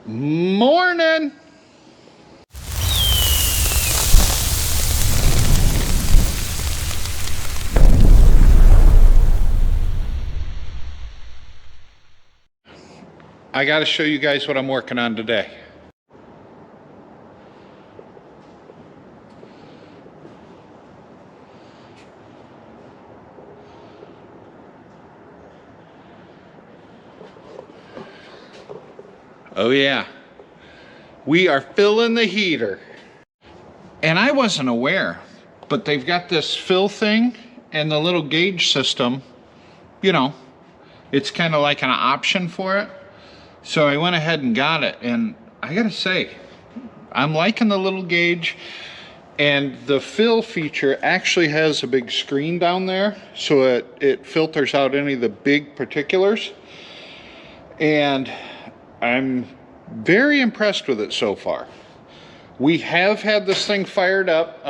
Morning. I got to show you guys what I'm working on today. Oh yeah, we are filling the heater. And I wasn't aware, but they've got this fill thing and the little gauge system, you know, it's kind of like an option for it. So I went ahead and got it, and I gotta say, I'm liking the little gauge, and the fill feature actually has a big screen down there, so it filters out any of the big particulars. And I'm very impressed with it so far. We have had this thing fired up.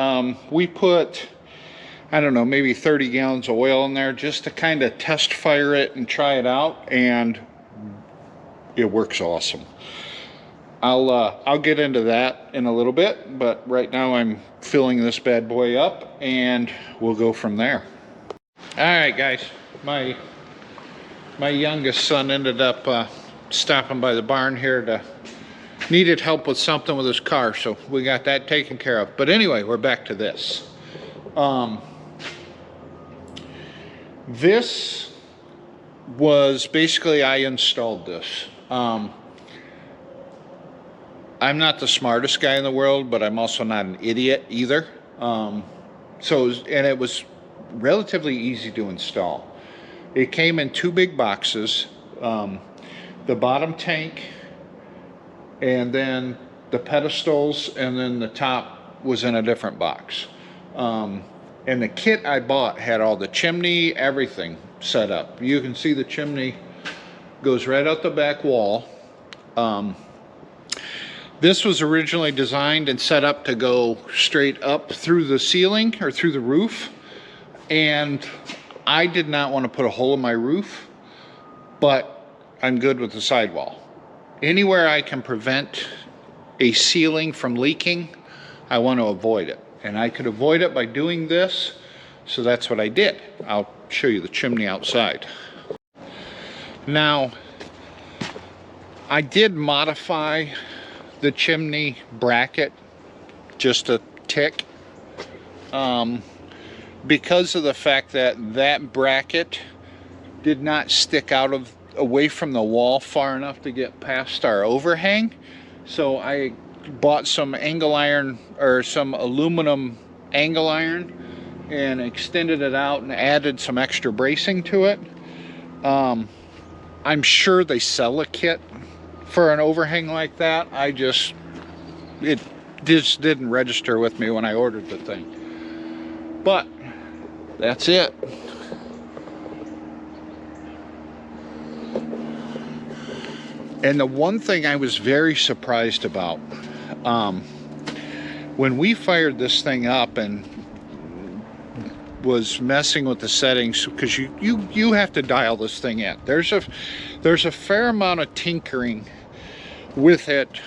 We put, I don't know, maybe 30 gallons of oil in there just to kind of test fire it and try it out, and it works awesome. I'll get into that in a little bit, but right now I'm filling this bad boy up and we'll go from there. All right, guys, my youngest son ended up stopping by the barn here needed help with something with his car, so we got that taken care of. But anyway, we're back to this. This was basically, I installed this. I'm not the smartest guy in the world, but I'm also not an idiot either. And it was relatively easy to install. It came in two big boxes. The bottom tank, and then the pedestals, and then the top was in a different box. And the kit I bought had all the chimney, everything set up. You can see the chimney goes right out the back wall. This was originally designed and set up to go straight up through the ceiling or through the roof. And I did not want to put a hole in my roof, but I'm good with the sidewall. Anywhere I can prevent a ceiling from leaking, I want to avoid it. And I could avoid it by doing this, so that's what I did. I'll show you the chimney outside. Now, I did modify the chimney bracket just a tick, because of the fact that that bracket did not stick out away from the wall far enough to get past our overhang. So I bought some angle iron, or some aluminum angle iron, and extended it out and added some extra bracing to it. I'm sure they sell a kit for an overhang like that. It just didn't register with me when I ordered the thing. But that's it. And the one thing I was very surprised about, when we fired this thing up and was messing with the settings, because you have to dial this thing in. There's a fair amount of tinkering with it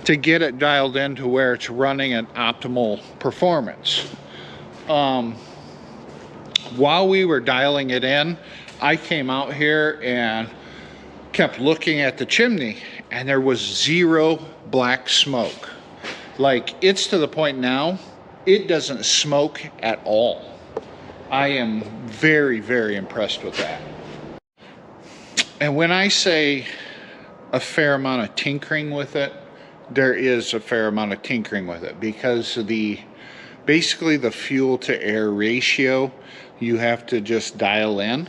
to get it dialed in to where it's running at optimal performance. While we were dialing it in, I came out here and kept looking at the chimney, and there was zero black smoke. Like, it's to the point now, it doesn't smoke at all. I am very, very impressed with that. And when I say a fair amount of tinkering with it, there is a fair amount of tinkering with it, because basically the fuel to air ratio, you have to just dial in.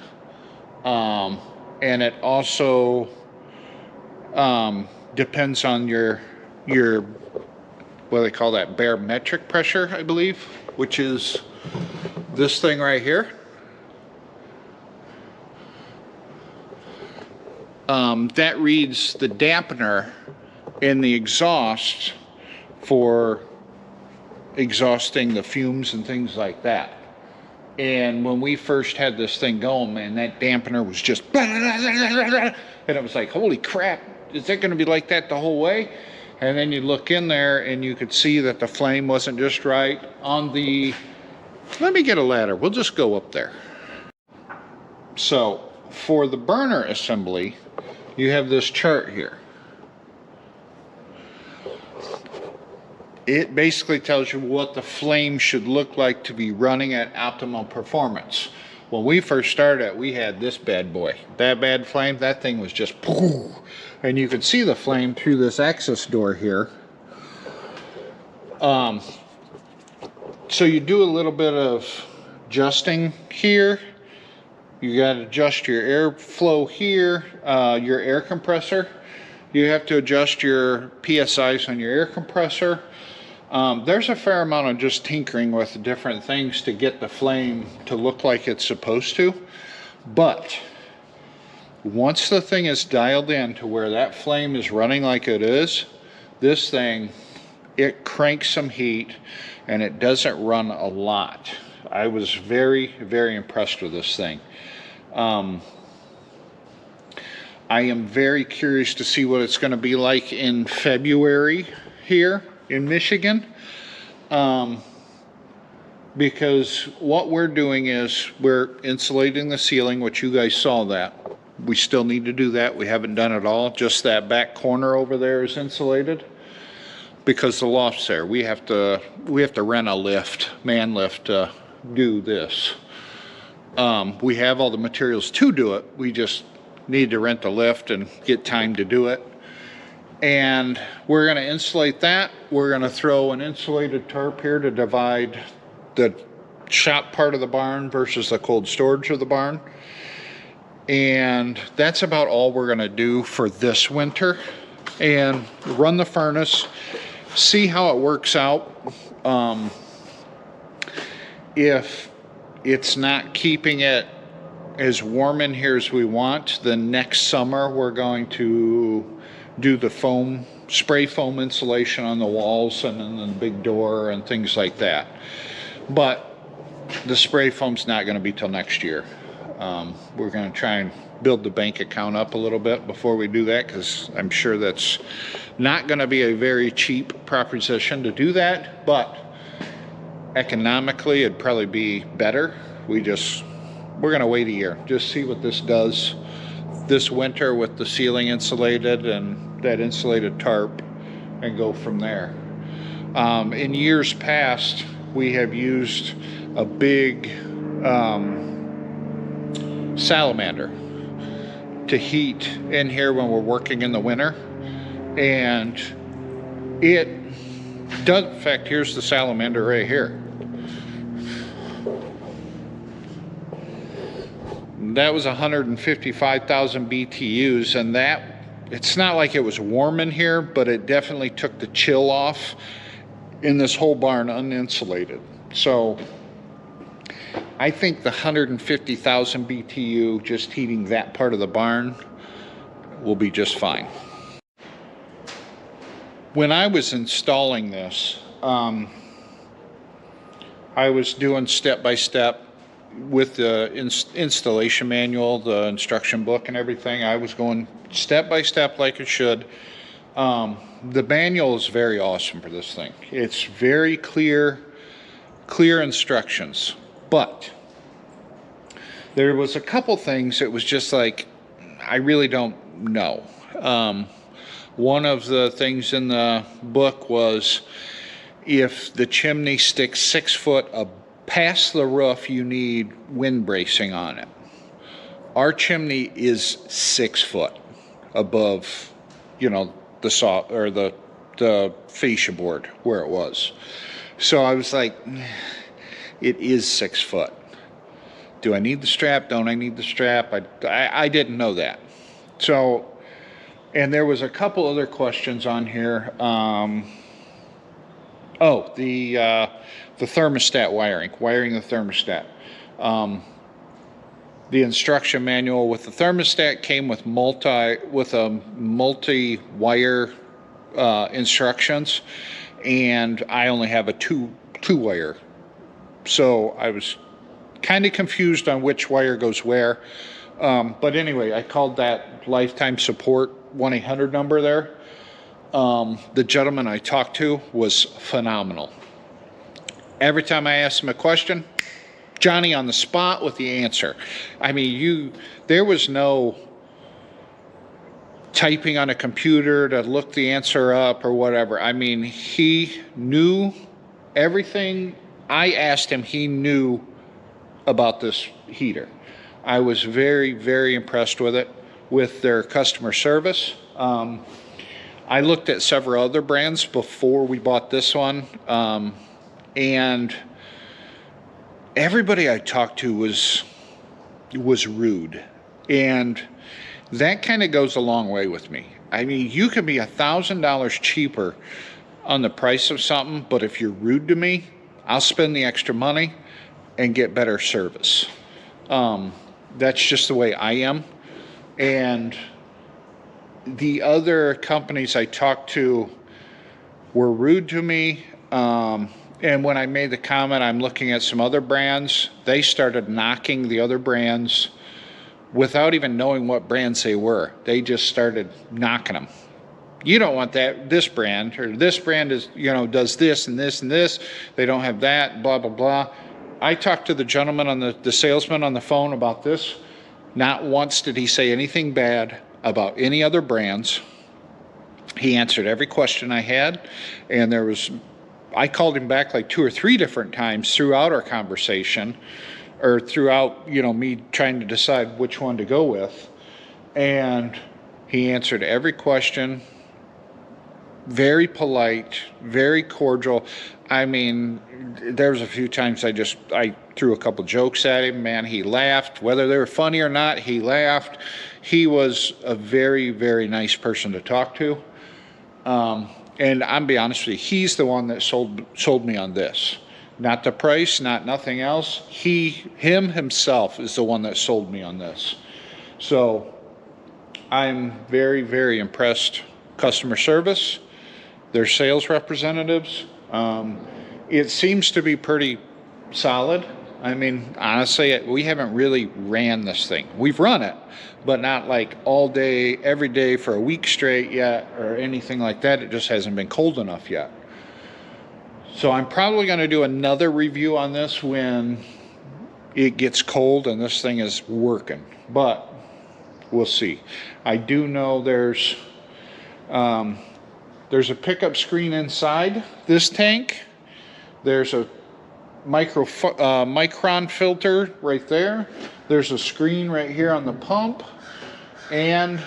And it also depends on your what do they call that, barometric pressure, I believe, which is this thing right here. That reads the dampener in the exhaust for exhausting the fumes and things like that. And when we first had this thing going, man, that dampener was just, and it was like, holy crap, is it going to be like that the whole way? And then you look in there and you could see that the flame wasn't just right on the, let me get a ladder, we'll just go up there. So for the burner assembly, you have this chart here. It basically tells you what the flame should look like to be running at optimal performance. When we first started, we had this bad boy. That bad flame, that thing was just poof. And you could see the flame through this access door here. So you do a little bit of adjusting here. You got to adjust your airflow here, your air compressor. You have to adjust your PSIs on your air compressor. There's a fair amount of just tinkering with different things to get the flame to look like it's supposed to. But once the thing is dialed in to where that flame is running like it is, this thing, it cranks some heat and it doesn't run a lot. I was very, very impressed with this thing. I am very curious to see what it's going to be like in February here in Michigan, because what we're doing is we're insulating the ceiling, which you guys saw that. We still need to do that. We haven't done it all. Just that back corner over there is insulated because the loft's there. We have to rent a lift, man lift, to do this. We have all the materials to do it. We just need to rent a lift and get time to do it. And we're going to insulate that. We're going to throw an insulated tarp here to divide the shop part of the barn versus the cold storage of the barn. And that's about all we're going to do for this winter. And run the furnace, see how it works out. If it's not keeping it as warm in here as we want, then next summer we're going to do the foam, spray foam insulation on the walls and then the big door and things like that. But the spray foam's not going to be till next year. We're going to try and build the bank account up a little bit before we do that, because I'm sure that's not going to be a very cheap proposition to do that, but economically it'd probably be better. We're going to wait a year, just see what this does this winter with the ceiling insulated and that insulated tarp, and go from there. In years past, we have used a big salamander to heat in here when we're working in the winter, and it does. In fact, here's the salamander right here. That was 155,000 BTUs, and that, it's not like it was warm in here, but it definitely took the chill off in this whole barn uninsulated. So I think the 150,000 BTU just heating that part of the barn will be just fine. When I was installing this, I was doing step-by-step with the installation manual, the instruction book and everything. I was going step-by-step like it should. The manual is very awesome for this thing. It's very clear instructions. But there was a couple things that was just like, I really don't know. One of the things in the book was if the chimney sticks 6 foot past the roof, you need wind bracing on it. Our chimney is 6 foot above, the saw or the fascia board where it was. So I was like, it is 6 foot. Do I need the strap? Don't I need the strap? I didn't know that. So, and there was a couple other questions on here. The thermostat wiring the thermostat. The instruction manual with the thermostat came with multi-wire instructions, and I only have a two wire. So I was kind of confused on which wire goes where. But anyway, I called that lifetime support 1-800 number there. The gentleman I talked to was phenomenal. Every time I asked him a question, Johnny on the spot with the answer. I mean, there was no typing on a computer to look the answer up or whatever. I mean, he knew everything I asked him, he knew about this heater. I was very, very impressed with it, with their customer service. I looked at several other brands before we bought this one, and everybody I talked to was rude, and that kind of goes a long way with me. I mean, you could be $1,000 cheaper on the price of something, but if you're rude to me, I'll spend the extra money and get better service. That's just the way I am. And the other companies I talked to were rude to me. And when I made the comment, I'm looking at some other brands, they started knocking the other brands without even knowing what brands they were. They just started knocking them. You don't want that, this brand, or this brand is, does this and this and this. They don't have that, blah, blah, blah. I talked to the gentleman on the salesman on the phone about this. Not once did he say anything bad about any other brands. He answered every question I had, and I called him back like 2 or 3 different times throughout our conversation, or throughout, me trying to decide which one to go with. And he answered every question, very polite, very cordial. I mean, there was a few times I threw a couple jokes at him. Man, he laughed. Whether they were funny or not, he laughed. He was a very, very nice person to talk to. And I'm be honest with you, he's the one that sold me on this. Not the price, not nothing else. Him himself is the one that sold me on this. So I'm very, very impressed. Customer service, their sales representatives. It seems to be pretty solid. I mean, honestly, we haven't really ran this thing. We've run it, but not like all day, every day for a week straight yet, or anything like that. It just hasn't been cold enough yet. So I'm probably going to do another review on this when it gets cold and this thing is working, but we'll see. I do know there's a pickup screen inside this tank. There's a micron filter right there. There's a screen right here on the pump. And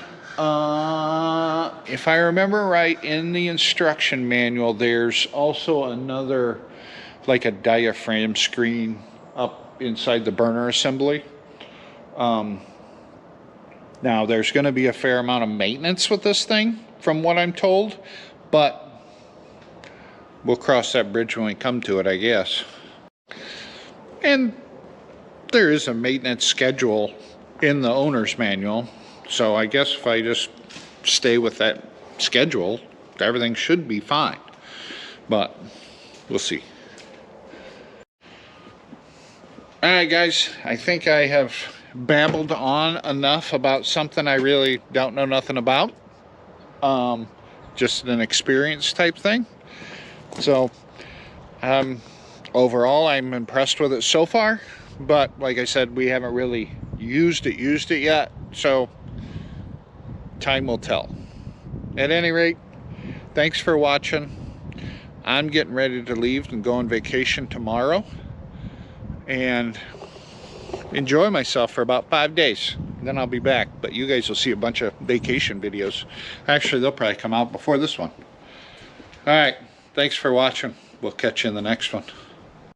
if I remember right, in the instruction manual, there's also another, like a diaphragm screen up inside the burner assembly. Now, there's going to be a fair amount of maintenance with this thing, from what I'm told, but we'll cross that bridge when we come to it, I guess. And there is a maintenance schedule in the owner's manual, so I guess if I just stay with that schedule, everything should be fine, but we'll see. Alright guys, I think I have babbled on enough about something I really don't know nothing about. Just an experience type thing. So overall I'm impressed with it so far, but like I said, we haven't really used it yet, so time will tell. At any rate, thanks for watching. I'm getting ready to leave and go on vacation tomorrow and enjoy myself for about 5 days. Then I'll be back, but you guys will see a bunch of vacation videos. Actually, they'll probably come out before this one. All right, thanks for watching. We'll catch you in the next one.